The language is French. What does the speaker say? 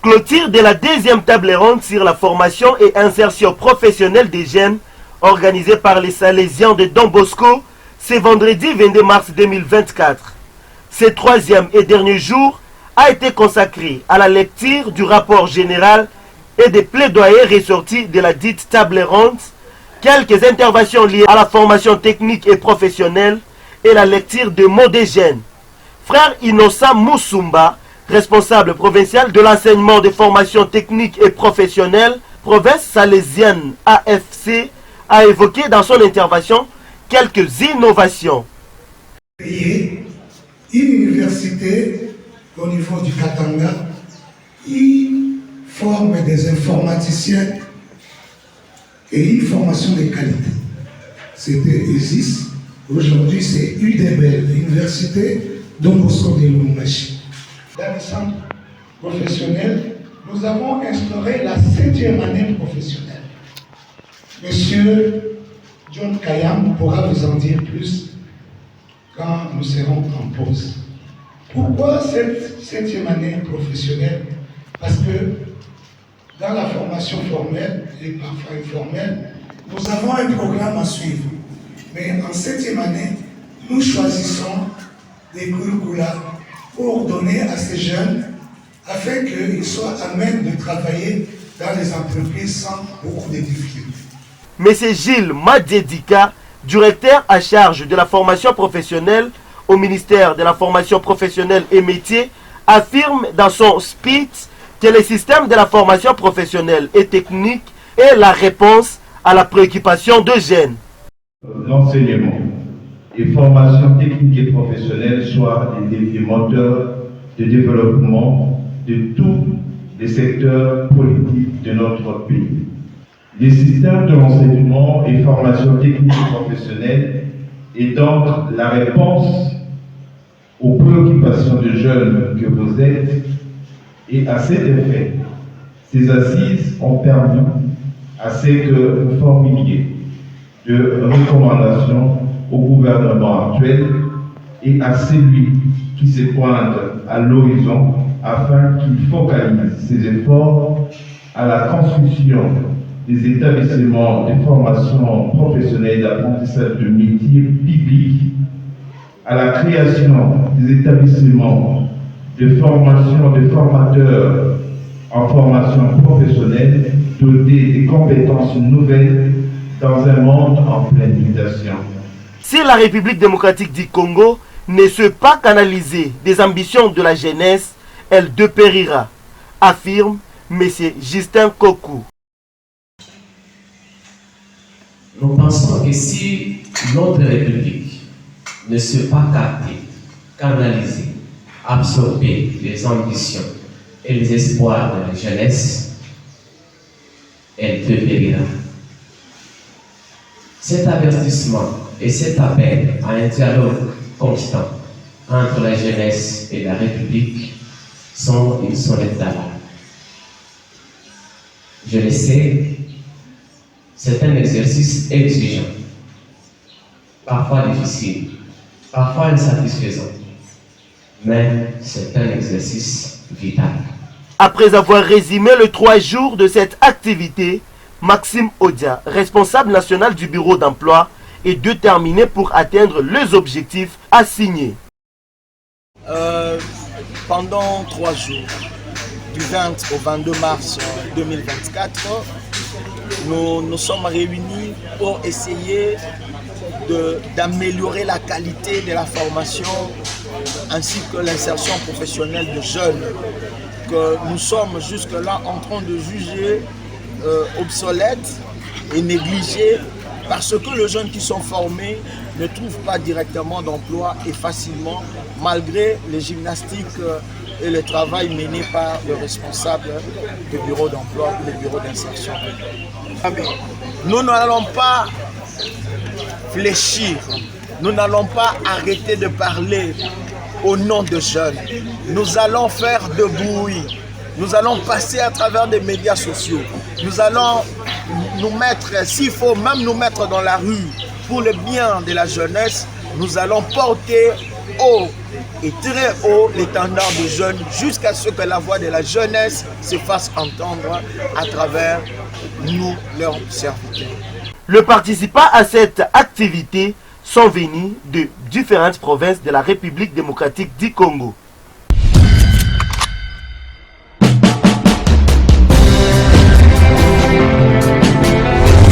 Clôture de la deuxième table ronde sur la formation et insertion professionnelle des jeunes organisée par les Salésiens de Don Bosco ce vendredi 22 mars 2024. Ce troisième et dernier jour a été consacré à la lecture du rapport général et des plaidoyers ressortis de la dite table ronde, quelques interventions liées à la formation technique et professionnelle et la lecture de mots des jeunes. Frère Innocent Moussumba, responsable provincial de l'enseignement de formation technique et professionnelle, province salésienne AFC, a évoqué dans son intervention quelques innovations. Une université au niveau du Katanga qui forme des informaticiens et une formation de qualité. C'était ESIS, aujourd'hui c'est UDBL, Université Don Bosco de Lumumbashi. Dans les centres professionnels, nous avons instauré la 7e année professionnelle. Monsieur John Kayam pourra vous en dire plus quand nous serons en pause. Pourquoi cette 7e année professionnelle? Parce que dans la formation formelle et parfois informelle, nous avons un programme à suivre. Mais en 7e année, nous choisissons des curricula pour donner à ces jeunes afin qu'ils soient à même de travailler dans les entreprises sans beaucoup de difficultés. Monsieur Gilles Madjedika, directeur à charge de la formation professionnelle au ministère de la formation professionnelle et métiers, affirme dans son speech que le système de la formation professionnelle et technique est la réponse à la préoccupation de jeunes. L'enseignement et formation technique et professionnelle soient des moteurs de développement de tous les secteurs politiques de notre pays. Les systèmes de renseignement et formation technique et professionnelle est donc la réponse aux préoccupations de jeunes que vous êtes, et à cet effet, ces assises ont permis à ce que vous formuliez de recommandations au gouvernement actuel et à celui qui se pointe à l'horizon afin qu'il focalise ses efforts à la construction des établissements de formation professionnelle et d'apprentissage de métiers publics, à la création des établissements de formation de formateurs en formation professionnelle dotés des compétences nouvelles dans un monde en pleine mutation. Si la République démocratique du Congo ne sait pas canaliser des ambitions de la jeunesse, elle dépérira, affirme M. Justin Kokou. Nous pensons que si notre République ne sait pas capter, canaliser, absorber les ambitions et les espoirs de la jeunesse, elle dépérira. Cet avertissement et cet appel à un dialogue constant entre la jeunesse et la République sont une sonnette d'alarme. Je le sais, c'est un exercice exigeant, parfois difficile, parfois insatisfaisant, mais c'est un exercice vital. Après avoir résumé les 3 jours de cette activité, Maxime Odia, responsable national du bureau d'emploi, est déterminé pour atteindre les objectifs assignés. Pendant 3 jours, du 20 au 22 mars 2024, nous nous sommes réunis pour essayer d'améliorer la qualité de la formation ainsi que l'insertion professionnelle de jeunes que nous sommes jusque-là en train de juger obsolètes et négligés parce que les jeunes qui sont formés ne trouvent pas directement d'emploi et facilement malgré les gymnastiques et le travail mené par le responsable du bureau d'emploi ou le bureau d'insertion. Nous n'allons pas fléchir, nous n'allons pas arrêter de parler au nom de jeunes. Nous allons faire de bruit, nous allons passer à travers des médias sociaux, nous allons nous mettre, s'il faut même nous mettre dans la rue pour le bien de la jeunesse, nous allons porter haut et très haut l'étendard des jeunes jusqu'à ce que la voix de la jeunesse se fasse entendre à travers nous, leurs serviteurs. Les participants à cette activité sont venus de différentes provinces de la République démocratique du Congo.